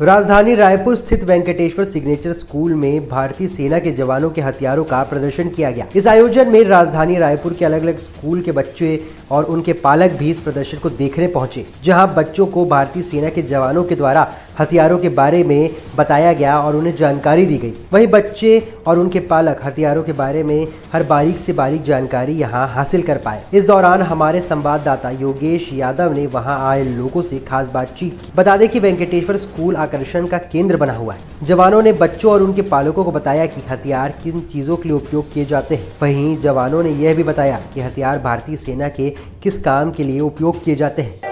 राजधानी रायपुर स्थित Venkateshwara signature school में भारतीय सेना के जवानों के हथियारों का प्रदर्शन किया गया। इस आयोजन में राजधानी रायपुर के अलग अलग स्कूल के बच्चे और उनके पालक भी इस प्रदर्शन को देखने पहुंचे, जहां बच्चों को भारतीय सेना के जवानों के द्वारा हथियारों के बारे में बताया गया और उन्हें जानकारी दी गई। वहीं बच्चे और उनके पालक हथियारों के बारे में हर बारीक से बारीक जानकारी यहां हासिल कर पाए। इस दौरान हमारे संवाददाता योगेश यादव ने वहां आए लोगों से खास बातचीत की। बता दें कि वेंकटेश्वर स्कूल आकर्षण का केंद्र बना हुआ है। जवानों ने बच्चों और उनके पालकों को बताया कि हथियार किन चीजों के लिए उपयोग किए जाते हैं। वहीं जवानों ने यह भी बताया कि हथियार भारतीय सेना के किस काम के लिए उपयोग किए जाते हैं।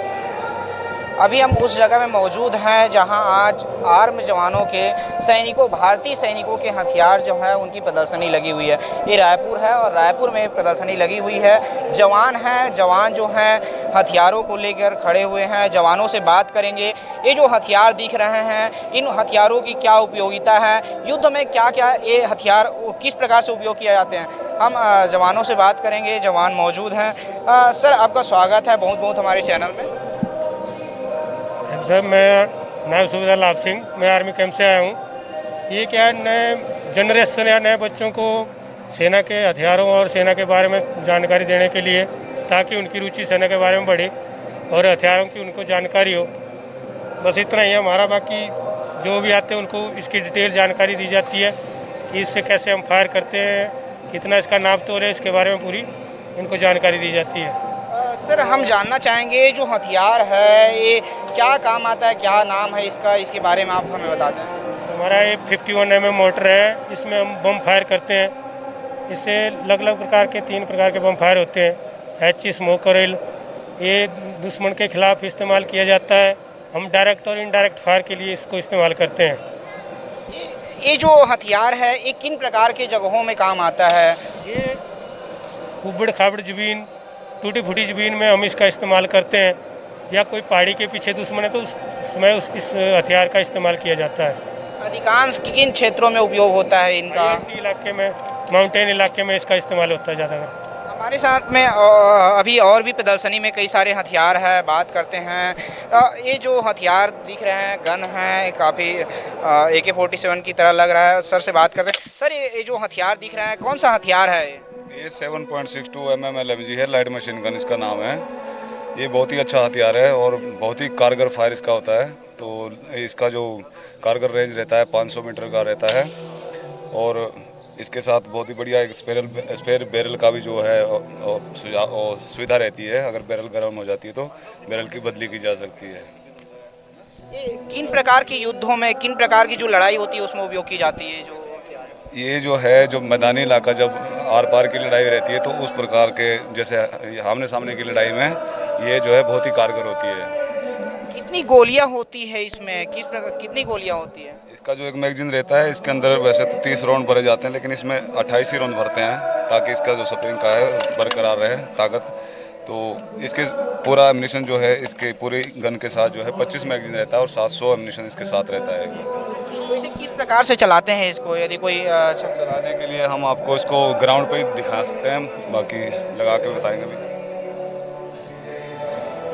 अभी हम उस जगह में मौजूद हैं जहां आज आर्म जवानों के सैनिकों, भारतीय सैनिकों के हथियार जो है उनकी प्रदर्शनी लगी हुई है। ये रायपुर है और रायपुर में प्रदर्शनी लगी हुई है। जवान हैं, जवान जो हैं हथियारों को लेकर खड़े हुए हैं। जवानों से बात करेंगे। ये जो हथियार दिख रहे हैं, इन हथियारों की क्या उपयोगिता है, युद्ध में क्या क्या ये हथियार किस प्रकार से उपयोग किए जाते हैं, हम जवानों से बात करेंगे। जवान मौजूद हैं। सर, आपका स्वागत है बहुत बहुत हमारे चैनल में। सर, मैं नायब सूबेदार लाभ सिंह, मैं आर्मी कैंप से आया हूँ। ये क्या है, नए जनरेशन या नए बच्चों को सेना के हथियारों और सेना के बारे में जानकारी देने के लिए, ताकि उनकी रुचि सेना के बारे में बढ़े और हथियारों की उनको जानकारी हो। बस इतना ही है हमारा। बाकी जो भी आते हैं उनको इसकी डिटेल जानकारी दी जाती है कि इससे कैसे हम फायर करते हैं, कितना इसका नाप तोल है, इसके बारे में पूरी इनको जानकारी दी जाती है। सर, हम जानना चाहेंगे जो हथियार है ये क्या काम आता है, क्या नाम है इसका, इसके बारे में आप हमें बता दें। हमारा ये 51 mm मोटर है। इसमें हम बम फायर करते हैं। इससे अलग अलग प्रकार के 3 प्रकार के बम फायर होते हैं। HE, स्मोक और रेल। ये दुश्मन के खिलाफ इस्तेमाल किया जाता है। हम डायरेक्ट और इनडायरेक्ट फायर के लिए इसको इस्तेमाल करते हैं। ये जो हथियार है ये किन प्रकार के जगहों में काम आता है? ये उबड़ खाबड़ ज़मीन, टूटी फूटी ज़मीन में हम इसका इस्तेमाल करते हैं, या कोई पहाड़ी के पीछे दुश्मन है तो उस समय इस हथियार का इस्तेमाल किया जाता है। अधिकांश किन क्षेत्रों में उपयोग होता है इनका? इलाके में, माउंटेन इलाके में इसका इस्तेमाल होता है ज़्यादा। हमारे साथ में अभी और भी प्रदर्शनी में कई सारे हथियार है, बात करते हैं। ये जो हथियार दिख रहे हैं, गन है, काफ़ी AK-47 की तरह लग रहा है। सर से बात करते हैं। सर, ये जो हथियार दिख रहा है कौन सा हथियार है? ये 7.62 mm LMG है, लाइट मशीन गन इसका नाम है। ये बहुत ही अच्छा हथियार है और बहुत ही कारगर फायर इसका होता है। तो इसका जो कारगर रेंज रहता है 500 मीटर का रहता है और इसके साथ बहुत ही बढ़िया एक स्पेयर बैरल का भी जो है सुविधा रहती है। अगर बैरल गर्म हो जाती है तो बैरल की बदली की जा सकती है। ये किन प्रकार के युद्धों में, किन प्रकार की जो लड़ाई होती है उसमें उपयोग की जाती है? ये जो है, जो मैदानी इलाका जब आर पार की लड़ाई रहती है तो उस प्रकार के, जैसे आमने सामने की लड़ाई में ये जो है बहुत ही कारगर होती है। कितनी गोलियां होती है इसमें, किस प्रकार कितनी गोलियां होती है? इसका जो एक मैगजीन रहता है, इसके अंदर वैसे तो 30 राउंड भरे जाते हैं, लेकिन इसमें 28 ही राउंड भरते हैं ताकि इसका जो स्प्रिंग का है बरकरार रहे ताकत। तो इसके पूरा एमिनेशन जो है, इसके पूरी गन के साथ जो है 25 मैगजीन रहता है और 700 एमिनेशन इसके साथ रहता है। तो इसे किस प्रकार से चलाते हैं इसको? यदि कोई चलाने के लिए हम आपको इसको ग्राउंड पे ही दिखा सकते हैं, बाकी लगा के बताएंगे भी।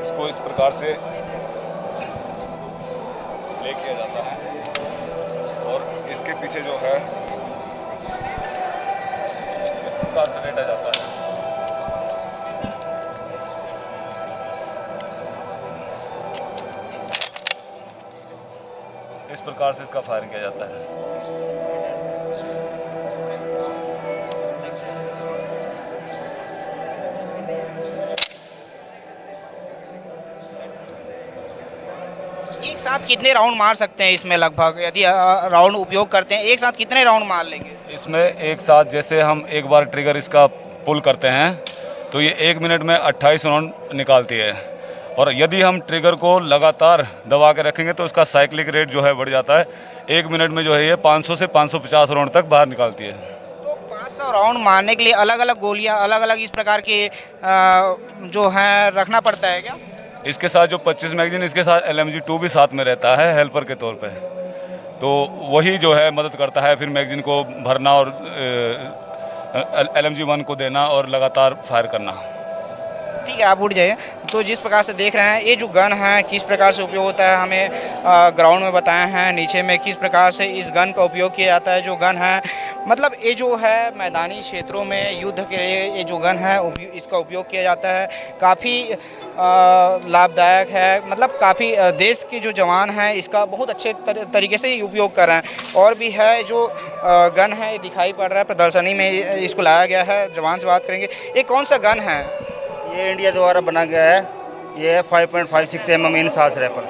इसको इस प्रकार से प्ले किया जाता है और इसके पीछे जो है इस प्रकार से लेटा जाता है। इस प्रकार से इसका फायर किया जाता है। एक साथ कितने राउंड मार सकते हैं इसमें? लगभग यदि राउंड उपयोग करते हैं, एक साथ कितने राउंड मार लेंगे इसमें? एक साथ जैसे हम एक बार ट्रिगर इसका पुल करते हैं तो ये 1 मिनट में 28 राउंड निकालती है। और यदि हम ट्रिगर को लगातार दबा के रखेंगे तो इसका साइक्लिक रेट जो है बढ़ जाता है। 1 मिनट में जो है ये 500 से 550 राउंड तक बाहर निकालती है। तो 500 राउंड मारने के लिए अलग अलग गोलियां, अलग अलग इस प्रकार के जो है रखना पड़ता है क्या? इसके साथ जो 25 मैगजीन, इसके साथ LMG-2 भी साथ में रहता है हेल्पर के तौर पे। तो वही जो है मदद करता है फिर मैगजीन को भरना और LMG-1 को देना और लगातार फायर करना। ठीक है, आप उठ जाइए। तो जिस प्रकार से देख रहे हैं ये जो गन है किस प्रकार से उपयोग होता है हमें ग्राउंड में बताए हैं, नीचे में किस प्रकार से इस गन का उपयोग किया जाता है। जो गन है मतलब ये जो है मैदानी क्षेत्रों में युद्ध के लिए ये जो गन है इसका उपयोग किया जाता है। काफ़ी लाभदायक है, मतलब काफ़ी देश के जो जवान हैं इसका बहुत अच्छे तरीके से उपयोग कर रहे हैं। और भी है जो गन है ये दिखाई पड़ रहा है प्रदर्शनी में, इसको लाया गया है। जवान से बात करेंगे, ये कौन सा गन है? ये इंडिया द्वारा बना गया है। ये है 5.56 mm इन सास राइफल।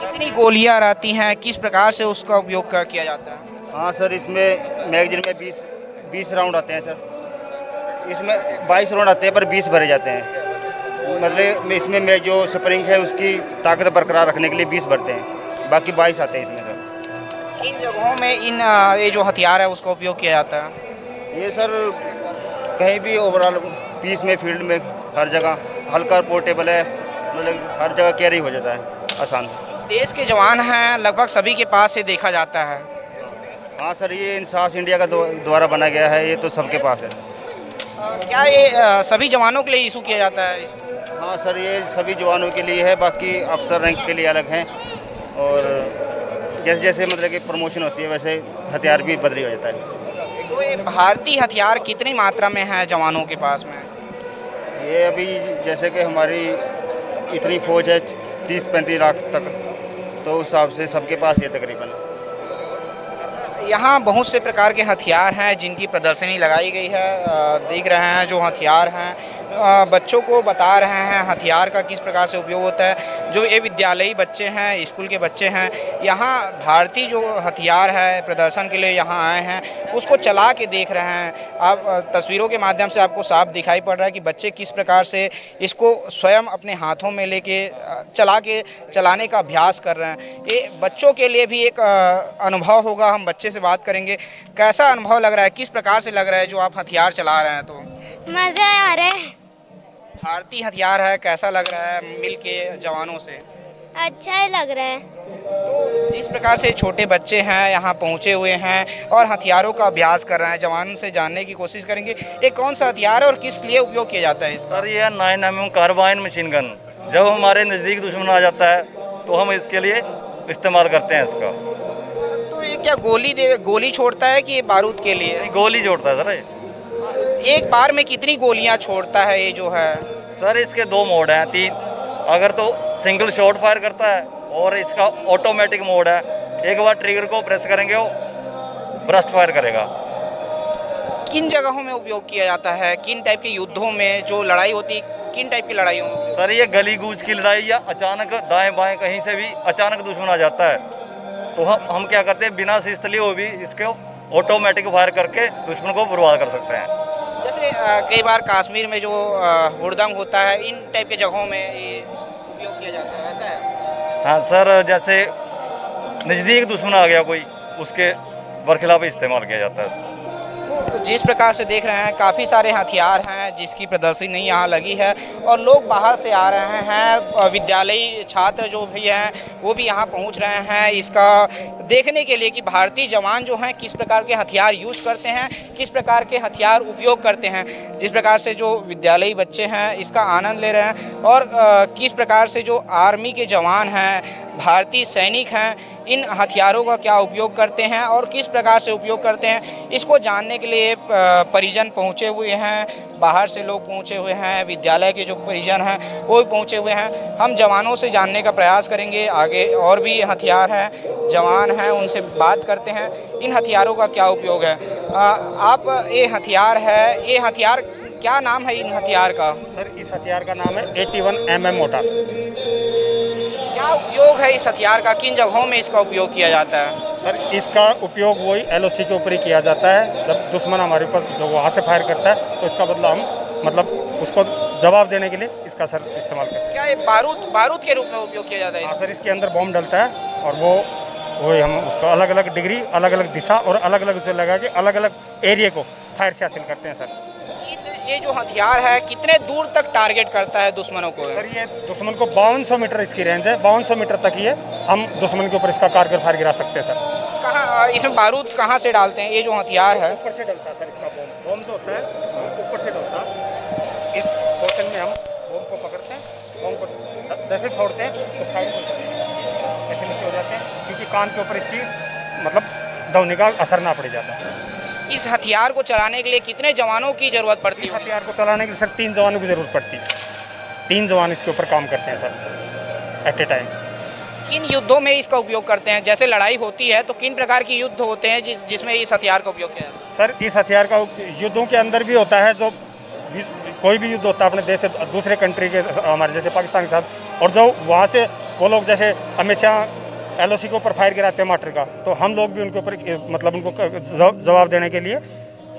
कितनी गोलियां रहती हैं, किस प्रकार से उसका उपयोग किया जाता है? हाँ सर, इसमें मैगजीन में 20 राउंड आते हैं सर। इसमें 22 राउंड आते हैं पर 20 भरे जाते हैं। मतलब इसमें मैं जो स्प्रिंग है उसकी ताकत बरकरार रखने के लिए 20 भरते हैं, बाकी 22 आते हैं इसमें सर। किन जगहों में इन ये जो हथियार है उसका उपयोग किया जाता है? ये सर कहीं भी ओवरऑल पीस में, फील्ड में, हर जगह हल्का पोर्टेबल है, मतलब हर जगह कैरी हो जाता है आसान। देश के जवान हैं लगभग सभी के पास ये देखा जाता है। हाँ सर, ये इंसास इंडिया का द्वारा बना गया है, ये तो सबके पास है। क्या ये सभी जवानों के लिए इशू किया जाता है? हाँ सर, ये सभी जवानों के लिए है, बाकी अफसर रैंक के लिए अलग हैं। और जैसे जैसे मतलब कि प्रमोशन होती है वैसे हथियार भी बदली हो जाता है। तो ये भारतीय हथियार कितनी मात्रा में है जवानों के पास में? ये अभी जैसे कि हमारी इतनी फौज है 30-35 लाख तक, तो उस हिसाब से सबके पास ये तकरीबन। यहाँ बहुत से प्रकार के हथियार हैं जिनकी प्रदर्शनी लगाई गई है। देख रहे हैं जो हथियार हैं, बच्चों को बता रहे हैं हथियार का किस प्रकार से उपयोग होता है। जो ये विद्यालयी बच्चे हैं, स्कूल के बच्चे हैं, यहाँ भारतीय जो हथियार है प्रदर्शन के लिए यहाँ आए हैं, उसको चला के देख रहे हैं। आप तस्वीरों के माध्यम से आपको साफ दिखाई पड़ रहा है कि बच्चे किस प्रकार से इसको स्वयं अपने हाथों में लेके चलाने का अभ्यास कर रहे हैं। ये बच्चों के लिए भी एक अनुभव होगा। हम बच्चे से बात करेंगे, कैसा अनुभव लग रहा है, किस प्रकार से लग रहा है जो आप हथियार चला रहे हैं? तो मज़ा आ रहा है। भारतीय हथियार है, कैसा लग रहा है मिल के जवानों से? अच्छा ही लग रहा है। तो जिस प्रकार से छोटे बच्चे हैं यहाँ पहुँचे हुए हैं और हथियारों का अभ्यास कर रहे हैं, जवान से जानने की कोशिश करेंगे ये कौन सा हथियार है और किस लिए उपयोग किया जाता है इसका? सर ये 9mm कार्बाइन मशीन गन। जब हमारे नज़दीक दुश्मन आ जाता है तो हम इसके लिए इस्तेमाल करते हैं इसका। तो ये क्या गोली छोड़ता है कि ये बारूद के लिए? गोली जोड़ता है सर ये। एक बार में कितनी गोलियां छोड़ता है ये जो है? सर इसके 2 मोड हैं, 3। अगर तो सिंगल शॉट फायर करता है और इसका ऑटोमेटिक मोड है। एक बार ट्रिगर को प्रेस करेंगे वो ब्रस्ट फायर करेगा। किन जगहों में उपयोग किया जाता है, किन टाइप के युद्धों में जो लड़ाई होती है, किन टाइप की लड़ाइयों में? सर ये गली गूंज की लड़ाई या अचानक दाएं बाएं कहीं से भी अचानक दुश्मन आ जाता है तो हम क्या करते हैं, बिना शिस्त लिए वो भी इसको ऑटोमेटिक फायर करके दुश्मन को बर्बाद कर सकते हैं। जैसे कई बार कश्मीर में जो हुड़दंग होता है, इन टाइप के जगहों में ये उपयोग किया जाता है, ऐसा है? हाँ सर, जैसे नज़दीक दुश्मन आ गया कोई, उसके बरखिलाफ इस्तेमाल किया जाता है। तो जिस प्रकार से देख रहे हैं काफ़ी सारे हथियार हैं जिसकी प्रदर्शनी यहाँ लगी है और लोग बाहर से आ रहे हैं। विद्यालयी छात्र जो भी हैं वो भी यहाँ पहुँच रहे हैं इसका देखने के लिए कि भारतीय जवान जो हैं किस प्रकार के हथियार यूज़ करते हैं, किस प्रकार के हथियार उपयोग करते हैं। जिस प्रकार से जो विद्यालयी बच्चे हैं इसका आनंद ले रहे हैं और किस प्रकार से जो आर्मी के जवान हैं, भारतीय सैनिक हैं, इन हथियारों का क्या उपयोग करते हैं और किस प्रकार से उपयोग करते हैं, इसको जानने के लिए परिजन पहुँचे हुए हैं। बाहर से लोग पहुँचे हुए हैं, विद्यालय के जो परिजन हैं वो भी पहुँचे हुए हैं। हम जवानों से जानने का प्रयास करेंगे। आगे और भी हथियार हैं, जवान हैं, उनसे बात करते हैं इन हथियारों का क्या उपयोग है। आप ये हथियार क्या नाम है इन हथियार का? सर इस हथियार का नाम है 81mm मोटर। क्या उपयोग है इस हथियार का, किन जगहों में इसका उपयोग किया जाता है? सर इसका उपयोग वही LOC के ऊपर ही किया जाता है। जब दुश्मन हमारे ऊपर जो वहाँ से फायर करता है तो इसका बदला हम मतलब उसको जवाब देने के लिए इसका सर इस्तेमाल करते हैं। क्या ये बारूद के रूप में उपयोग किया जाता है? हाँ सर, इसके अंदर बॉम्ब डलता है और वो हम उसको अलग अलग डिग्री, अलग अलग दिशा और अलग अलग उसे लगा के अलग अलग एरिया को फायर से हासिल करते हैं सर। ये जो हथियार है कितने दूर तक टारगेट करता है दुश्मनों को? सर ये दुश्मन को 5200 मीटर इसकी रेंज है, 5200 मीटर तक ही है। हम दुश्मन के ऊपर इसका कारगर फायर गिरा सकते हैं सर। कहाँ इसमें बारूद कहाँ से डालते हैं? ये जो हथियार है ऊपर से डलता है सर, इसका बॉम्ब जो होता है ऊपर से डलता है। इस बोतल में हम को पकड़ते हैं, बम को जैसे छोड़ते हैं तो साइड में ऐसे नीचे हो जाते हैं, क्योंकि कान के ऊपर इसकी मतलब दौड़ने का असर ना पड़ जाता है। इस हथियार को चलाने के लिए कितने जवानों की ज़रूरत पड़ती इस है? हथियार को चलाने के लिए सर 3 जवानों की ज़रूरत पड़ती है। 3 जवान इसके ऊपर काम करते हैं सर एट ए टाइम। किन युद्धों में इसका उपयोग करते हैं? जैसे लड़ाई होती है तो किन प्रकार के युद्ध होते हैं जिसमें इस हथियार का उपयोग किया जाता है? सर इस हथियार का युद्धों के अंदर भी होता है, जो कोई भी युद्ध होता है अपने देश से दूसरे कंट्री के, हमारे जैसे पाकिस्तान के साथ, और जो वहाँ से वो लोग जैसे हमेशा LOC के ऊपर फायर गिराते हैं मार्टर का, तो हम लोग भी उनके ऊपर मतलब उनको जवाब देने के लिए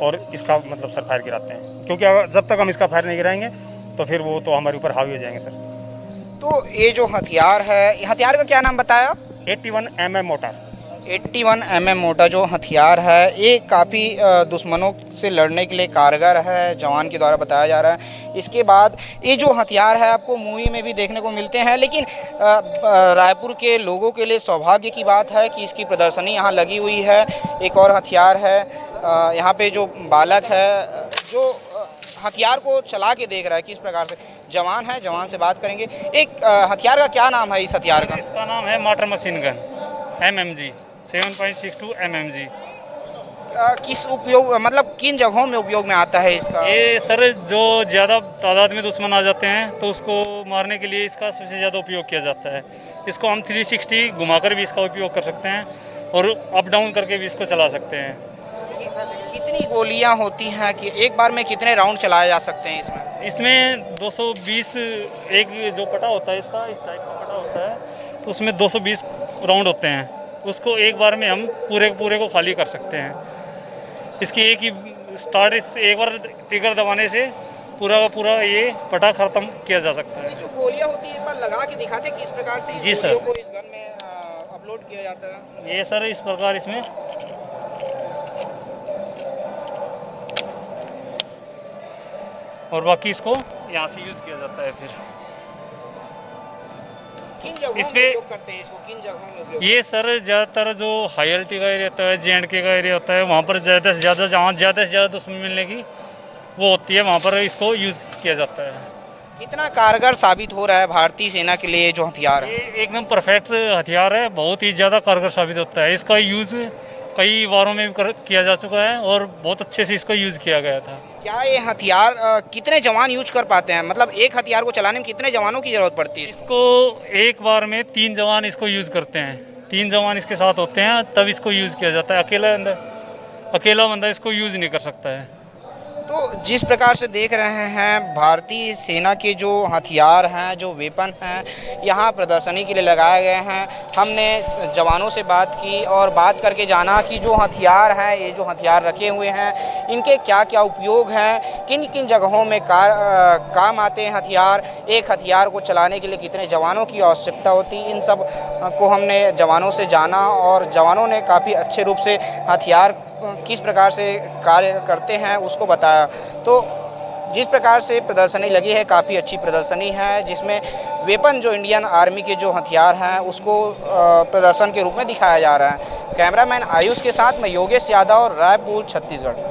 और इसका मतलब सर फायर गिराते हैं, क्योंकि जब तक हम इसका फायर नहीं गिराएंगे तो फिर वो तो हमारे ऊपर हावी हो जाएंगे सर। तो ये जो हथियार है, हथियार का क्या नाम बताया? 81 mm मोटर। 81 mm मोटा जो हथियार है ये काफ़ी दुश्मनों से लड़ने के लिए कारगर है, जवान के द्वारा बताया जा रहा है। इसके बाद ये जो हथियार है आपको मूवी में भी देखने को मिलते हैं, लेकिन रायपुर के लोगों के लिए सौभाग्य की बात है कि इसकी प्रदर्शनी यहाँ लगी हुई है। एक और हथियार है, यहाँ पे जो बालक है जो हथियार को चला के देख रहा है किस प्रकार से, जवान है, जवान से बात करेंगे। एक हथियार का क्या नाम है इस हथियार का? इसका नाम है mortar machine gun MMG 7.62 MMG। किस उपयोग मतलब किन जगहों में उपयोग में आता है इसका? ये सर जो ज़्यादा तादाद में दुश्मन आ जाते हैं तो उसको मारने के लिए इसका सबसे ज़्यादा उपयोग किया जाता है। इसको हम 360 घुमाकर भी इसका उपयोग कर सकते हैं और अप डाउन करके भी इसको चला सकते हैं। कितनी गोलियां होती हैं कि एक बार में कितने राउंड चलाए जा सकते हैं इसमें? इसमें 220 एक जो पटा होता है इसका, इस टाइप का पटा होता है, तो उसमें 220 राउंड होते हैं। उसको एक बार में हम पूरे को खाली कर सकते हैं। इसकी एक ही स्टार्ट एक बार ट्रिगर दबाने से पूरा का पूरा ये पटा खत्म किया जा सकता है। जो गोलियां होती है एक बार लगा के दिखाते किस प्रकार से जी इस सर। गोलियों को इस गन में अपलोड किया जाता है? ये सर इस प्रकार इसमें और बाकी इसको यहाँ से यूज़ किया जाता है। फिर किन जगहों में इसमें उपयोग करते हैं इसको? किन जगहों में उपयोग? ये सर ज़्यादातर जो हाई एल्टी का एरिया होता है, J&K का एरिया होता है, वहाँ पर ज़्यादा से ज़्यादा जहाँ ज़्यादा से ज़्यादा दुश्मन मिलने की वो होती है, वहाँ पर इसको यूज़ किया जाता है। कितना कारगर साबित हो रहा है भारतीय सेना के लिए जो हथियार है? ये एकदम परफेक्ट हथियार है, बहुत ही ज़्यादा कारगर साबित होता है। इसका यूज़ कई वारों में भी किया जा चुका है और बहुत अच्छे से इसको यूज़ किया गया था। क्या ये हथियार कितने जवान यूज कर पाते हैं? मतलब एक हथियार को चलाने में कितने जवानों की जरूरत पड़ती है? इसको एक बार में 3 जवान इसको यूज़ करते हैं, 3 जवान इसके साथ होते हैं तब इसको यूज़ किया जाता है। अकेला बंदा इसको यूज़ नहीं कर सकता है। तो जिस प्रकार से देख रहे हैं भारतीय सेना के जो हथियार हैं, जो वेपन हैं, यहाँ प्रदर्शनी के लिए लगाए गए हैं। हमने जवानों से बात की और बात करके जाना कि जो हथियार हैं, ये जो हथियार रखे हुए हैं, इनके क्या क्या उपयोग हैं, किन किन जगहों में काम आते हैं हथियार, एक हथियार को चलाने के लिए कितने जवानों की आवश्यकता होती, इन सब को हमने जवानों से जाना और जवानों ने काफ़ी अच्छे रूप से हथियार किस प्रकार से कार्य करते हैं उसको बताया। तो जिस प्रकार से प्रदर्शनी लगी है, काफ़ी अच्छी प्रदर्शनी है, जिसमें वेपन जो इंडियन आर्मी के जो हथियार हैं उसको प्रदर्शन के रूप में दिखाया जा रहा है। कैमरामैन आयुष के साथ मैं योगेश यादव, रायपुर, छत्तीसगढ़।